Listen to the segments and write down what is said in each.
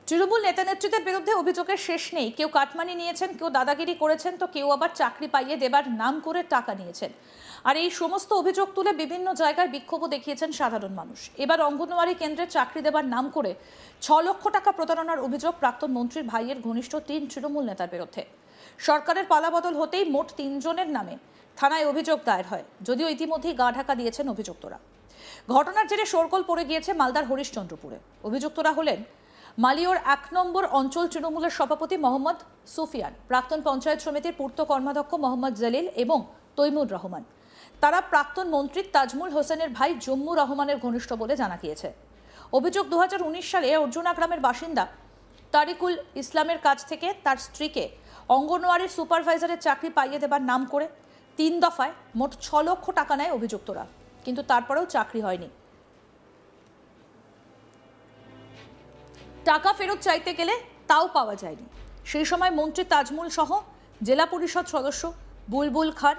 তৃণমূল নেতা নেত্রীদের বিরুদ্ধে অভিযোগের শেষ নেই। কেউ কাটমানি নিয়েছেন, কেউ দাদাগিরি করেছেন, তো কেউ আবার চাকরি পাইয়ে দেবার নাম করে টাকা নিয়েছেন। আর এই সমস্ত অভিযোগ তুলে বিভিন্ন জায়গায় বিক্ষোভও দেখিয়েছেন সাধারণ মানুষ। এবার অঙ্গনওয়াড়ি কেন্দ্রে চাকরি দেবার নাম করে 6 লক্ষ টাকা প্রতারণার অভিযোগ প্রাক্তন মন্ত্রীর ভাইয়ের ঘনিষ্ঠ 3 তৃণমূল নেতার বিরুদ্ধে। সরকারের পালাবদল হতেই মোট 3 জনের নামে থানায় অভিযোগ দায়ের হয়, যদিও ইতিমধ্যেই গা ঢাকা দিয়েছেন অভিযুক্তরা। ঘটনার জেরে শোরগোল পড়ে গিয়েছে মালদার হরিশ্চন্দ্রপুরে। অভিযুক্তরা হলেন মালিয়র 1 নম্বর অঞ্চল তৃণমূলের সভাপতি মোহাম্মদ সুফিয়ান, প্রাক্তন পঞ্চায়েত সমিতির পূর্ত কর্মাধ্যক্ষ মোহাম্মদ জলিল এবং তৈমুর রহমান। তারা প্রাক্তন মন্ত্রী তাজমুল হোসেনের ভাই জম্মু রহমানের ঘনিষ্ঠ বলে জানা গিয়েছে। অভিযোগ 2019 সালে অর্জুনা গ্রামের বাসিন্দা তারিকুল ইসলামের কাছ থেকে তার স্ত্রীকে অঙ্গনওয়াড়ির সুপারভাইজারের চাকরি পাইয়ে দেবার নাম করে 3 দফায় মোট 6 লক্ষ টাকা নেয় অভিযুক্তরা, কিন্তু তারপরেও চাকরি হয়নি। টাকা ফেরত চাইতে গেলে তাও পাওয়া যায়নি। সেই সময় মন্ত্রী তাজমুল সহ জেলা পরিষদ সদস্য বুলবুল খান,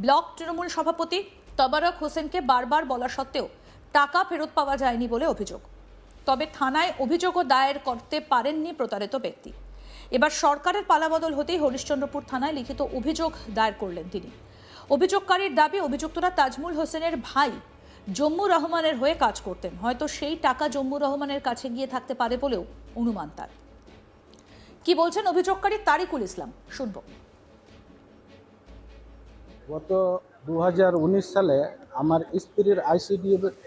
ব্লক তৃণমূল সভাপতি তবারক হোসেনকে বারবার বলা সত্ত্বেও টাকা ফেরত পাওয়া যায়নি বলে অভিযোগ। তবে থানায় অভিযোগও দায়ের করতে পারেননি প্রতারিত ব্যক্তি। এবার সরকারের পালাবদল হতেই হরিশ্চন্দ্রপুর থানায় লিখিত অভিযোগ দায়ের করলেন তিনি। অভিযোগকারীর দাবি, অভিযুক্তরা তাজমুল হোসেনের ভাই জম্মু রহমানের হয়ে কাজ করতেন। হয়তো সেই টাকা জম্মু রহমানের কাছে গিয়ে থাকতে পারে বলেও অনুমান তার। কি বলছেন অভিযোগকারী তারিকুল ইসলাম, শুনব। গত 2019 সালে আমার স্ত্রীর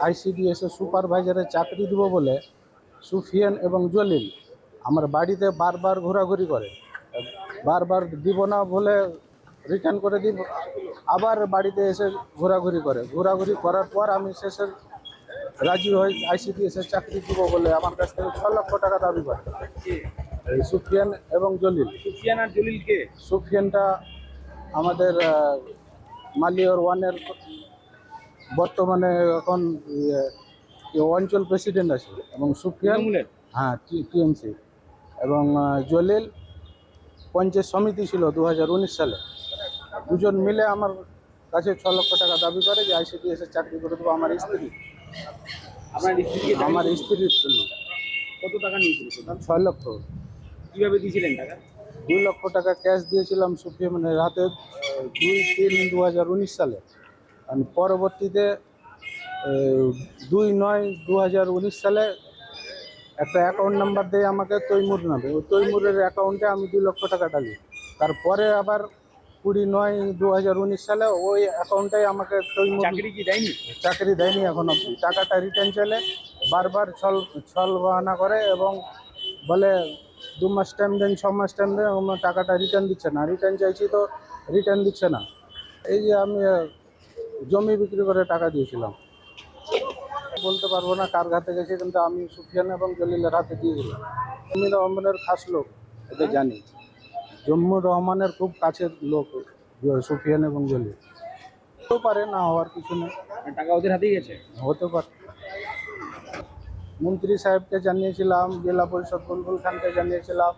আইসিডিএস সুপারভাইজারের চাকরি দিব বলে সুফিয়ান এবং জলিল আমার বাড়িতে বারবার ঘোরাঘুরি করে। বারবার দিব না বলে রিটার্ন করে দিব, আবার বাড়িতে এসে ঘোরাঘুরি করে। ঘোরাঘুরি করার পর আমি শেষে রাজি হই আইসিডিএসের চাকরি দিব বলে আমার কাছ থেকে 6 লক্ষ টাকা দাবি করে। এই সুফিয়ান এবং জলিল। সুফিয়ান আর জলিল কে? সুফিয়ানটা আমাদের মালিয়র 1-এর বর্তমানে এখন অঞ্চল প্রেসিডেন্ট আছে, এবং সুফিয়ান হ্যাঁ টিএমসি, এবং জলিল পঞ্চায়েত সমিতি ছিল 2019 সালে। দুজন মিলে আমার কাছে 6 লক্ষ টাকা দাবি করে যে আইসিডিএস এর চাকরি করে দেবো আমার স্ত্রী। আমার স্ত্রীর জন্য। কত টাকা নিয়েছিল? 6 লক্ষ। কিভাবে দিয়েছিলেন টাকা? 2 লক্ষ টাকা ক্যাশ দিয়েছিলাম সুফিয়ানের হাতে 2-3-2019 সালে। আমি পরবর্তীতে 2-9-2019 সালে একটা অ্যাকাউন্ট নাম্বার দেয় আমাকে তৈমুর নামে। ওই তৈমুরের অ্যাকাউন্টে আমি 2 লক্ষ টাকা ডালি। তারপরে আবার 20-9-2019 সালে ওই অ্যাকাউন্টে আমাকে তৈমুর চাকরি দেয়নি এখন অবধি। টাকাটা রিটার্ন চলে, বারবার ছল বাহানা করে এবং বলে 2 মাস টাইম দেন, 6 মাস টাইম দেন, আমার টাকাটা রিটার্ন দিচ্ছে না। রিটার্ন চাইছি তো রিটার্ন দিচ্ছে না। এই যে আমি জমি বিক্রি করে টাকা দিয়েছিলাম, বলতে পারবো না কার হাতে গেছে, কিন্তু আমি সুফিয়ান এবং জলিলের হাতে দিয়েছিলাম। জম্মু রহমানের খাস লোক, এটা জানি। জম্মু রহমানের খুব কাছের লোক সুফিয়ান এবং জলিল। হতেও পারে, না হওয়ার কিছু নেই। টাকা ওদের হাতেই গেছে? হতে পারে। মন্ত্রী সাহেবকে জানিয়েছিলাম, জেলা পরিষদ বুলবুল খানকে জানিয়েছিলাম,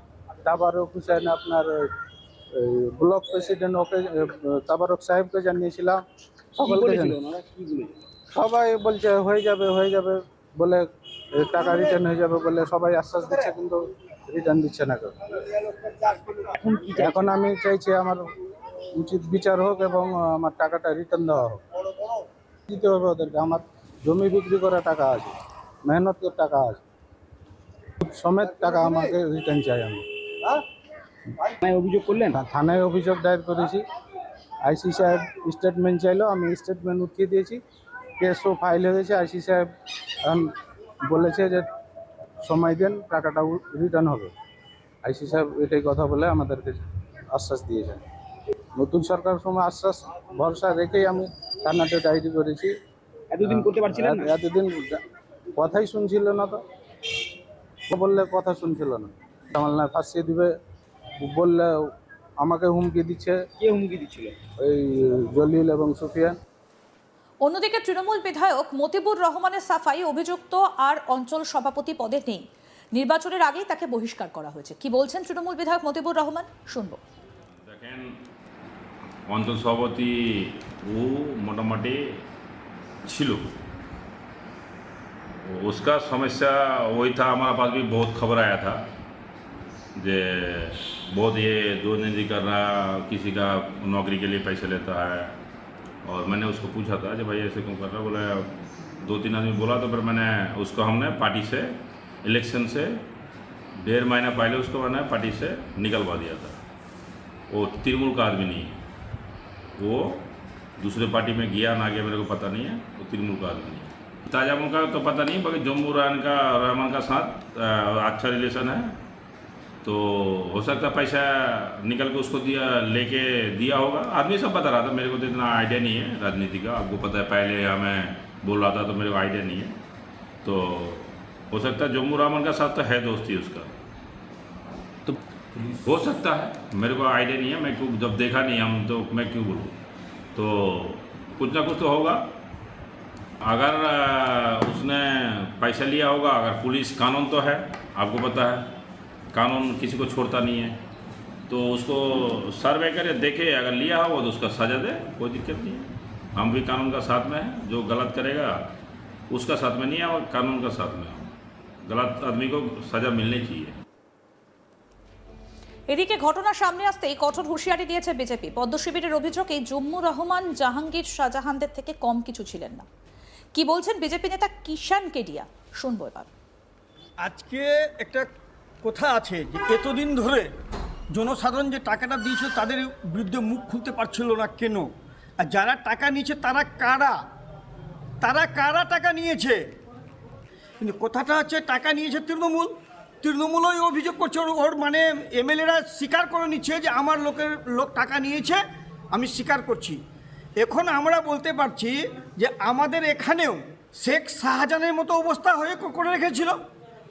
তাবারক হোসেন আপনার ব্লক প্রেসিডেন্ট ওকে, তাবারক সাহেবকে জানিয়েছিলাম, সকলকে সবাই বলছে হয়ে যাবে বলে, টাকা রিটার্ন হয়ে যাবে বলে সবাই আশ্বাস দিচ্ছে, কিন্তু রিটার্ন দিচ্ছে না কেউ। এখন আমি চাইছি আমার উচিত বিচার হোক এবং আমার টাকাটা রিটার্ন দেওয়া হোক। দিতে হবে ওদেরকে। আমার জমি বিক্রি করা টাকা আছে, মেহনতের টাকা আছে, সমেত টাকা আমাকে রিটার্ন চাই। আমি অভিযোগ করলেন? থানায় অভিযোগ দায়ের করেছি। আইসি সাহেব স্টেটমেন্ট চাইলো, আমি স্টেটমেন্ট উঠিয়ে দিয়েছি। কেসও ফাইল হয়েছে। আইসি সাহেব বলেছে যে সময় দেন, টাকাটা রিটার্ন হবে। আইসি সাহেব এটাই কথা বলে আমাদেরকে আশ্বাস দিয়েছেন। নতুন সরকার সময় আশ্বাস ভরসা রেখেই আমি থানাতে ডায়েরি করেছি। এতদিন করতে পারছিলেন না? এতদিন কথাই শুনছিল না, তো বললে কথা শুনছিল না। আমার না ফাঁসিয়ে দিবে বললে আমাকে হুমকি দিচ্ছে। কে হুমকি দিচ্ছিল? ওই জলিল এবং সুফিয়ান। অন্যদিকে তৃণমূল বিধায়ক মতিবুর রহমানের সাফাই, অভিযুক্ত আর অঞ্চল সভাপতি পদে নেই। নির্বাচনের আগেই তাকে বহিষ্কার করা হয়েছে। কি বলছেন তৃণমূল বিধায়ক মতিবুর রহমান, শুনবো। দেখেন, অঞ্চল सभापति वो मोटामोटी छिलो, उसका समस्या वही था। हमारे पास भी बहुत खबर आया था जे बहुत ये दुर्नीति कर रहा, किसी का नौकरी के लिए पैसे लेता है। और मैंने उसको पूछा था कि भाई ऐसे क्यों कर रहा है, बोला 2-3 आदमी बोला, तो फिर मैंने उसको हमने पार्टी से इलेक्शन से 1.5 महीना पहले उसको मैंने पार्टी से निकलवा दिया था। वो तृणमूल का आदमी नहीं है, वो दूसरे पार्टी में गया ना गया मेरे को पता नहीं है, वो तृणमूल का आदमी नहीं है। ताजामुल का तो पता नहीं, बाकी जम्मू रहमान का साथ अच्छा रिलेशन है, तो हो सकता है पैसा निकल के उसको लेके दिया होगा। आदमी सब बता रहा था, मेरे को तो इतना आइडिया नहीं है राजनीति का, आपको पता है पहले हमें बोल रहा था तो मेरे को आइडिया नहीं है। तो हो सकता है जम्मू रहमान का साथ तो है दोस्ती उसका, तो हो सकता है, मेरे को आइडिया नहीं है, मैं क्यों जब देखा नहीं हम तो मैं क्यों बोलूँ। तो कुछ ना कुछ तो होगा, अगर उसने पैसा लिया होगा, अगर पुलिस कानून तो है, आपको पता है कानून किसी को छोड़ता नहीं है, तो उसको सर्वे करे देखे, अगर लिया होगा तो उसका सज़ा दे, कोई दिक्कत नहीं है। हम भी कानून का साथ में हैं, जो गलत करेगा उसका साथ में नहीं है, और कानून का साथ में है, गलत आदमी को सज़ा मिलनी चाहिए। এদিকে ঘটনা সামনে আসতেই কঠোর হুঁশিয়ারি দিয়েছে বিজেপি। পদ্ম শিবিরের অভিযোগ, এই জম্মু রহমান জাহাঙ্গীর শাহজাহানদের থেকে কম কিছু ছিলেন না। কি বলছেন বিজেপি নেতা কিষান কেডিয়া, শুনবো এবার। আজকে একটা কথা আছে যে এতদিন ধরে জনসাধারণ যে টাকাটা দিয়েছিল তাদের বিরুদ্ধে মুখ খুলতে পারছিল না কেন, আর যারা টাকা নিয়েছে তারা কারা টাকা নিয়েছে। কিন্তু কথাটা হচ্ছে টাকা নিয়েছে তৃণমূলই অভিযোগ করছে, ওর মানে এমএলএরা স্বীকার করে নিচ্ছে যে আমার লোক টাকা নিয়েছে, আমি স্বীকার করছি। এখন আমরা বলতে পারছি যে আমাদের এখানেও শেখ শাহজাহানের মতো অবস্থা করে রেখেছিল,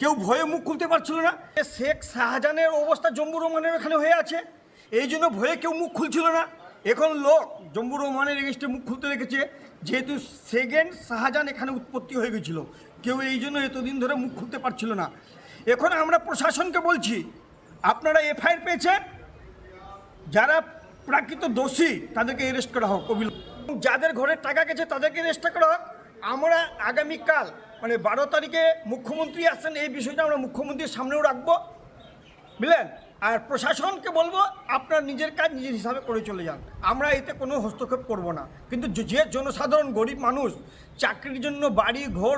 কেউ ভয়ে মুখ খুলতে পারছিল না। শেখ শাহজাহানের অবস্থা জম্মু রহমানের এখানে হয়ে আছে, এই জন্য ভয়ে কেউ মুখ খুলছিল না। এখন লোক জম্মু রহমানের এগেনস্টে মুখ খুলতে রেখেছে, যেহেতু সেকেন্ড শাহজাহান এখানে উৎপত্তি হয়ে গেছিল, কেউ এই জন্য এতদিন ধরে মুখ খুলতে পারছিল না। এখন আমরা প্রশাসনকে বলছি, আপনারা এফআইআর পেয়েছেন, যারা প্রাকৃত দোষী তাদেরকে অ্যারেস্ট করা হোক, যাদের ঘরে টাকা গেছে তাদেরকে অ্যারেস্ট করা হোক। আমরা আগামীকাল মানে 12 তারিখে মুখ্যমন্ত্রী আসছেন, এই বিষয়টা আমরা মুখ্যমন্ত্রীর সামনেও রাখবো, বুঝলেন। আর প্রশাসনকে বলবো আপনারা নিজের কাজ নিজের হিসাবে করে চলে যান, আমরা এতে কোনো হস্তক্ষেপ করব না। কিন্তু যে জনসাধারণ গরিব মানুষ চাকরির জন্য বাড়ি ঘর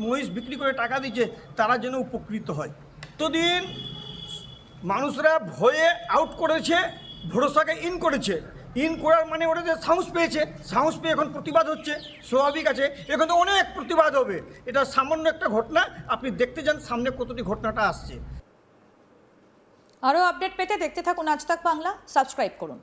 মহিষ বিক্রি করে টাকা দিচ্ছে, তারা যেন উপকৃত হয়। এতদিন মানুষরা ভয়ে আউট করেছে, ভরসাকে ইন করেছে, ইন করার মানে ওরা যে সাহস পেয়ে এখন প্রতিবাদ হচ্ছে, স্বাভাবিক আছে। এখন তো অনেক প্রতিবাদ হবে, এটা সামান্য একটা ঘটনা, আপনি দেখতে যান সামনে কতটি ঘটনাটা আসছে। আরও আপডেট পেতে দেখতে থাকুন আজ তাক বাংলা, সাবস্ক্রাইব করুন।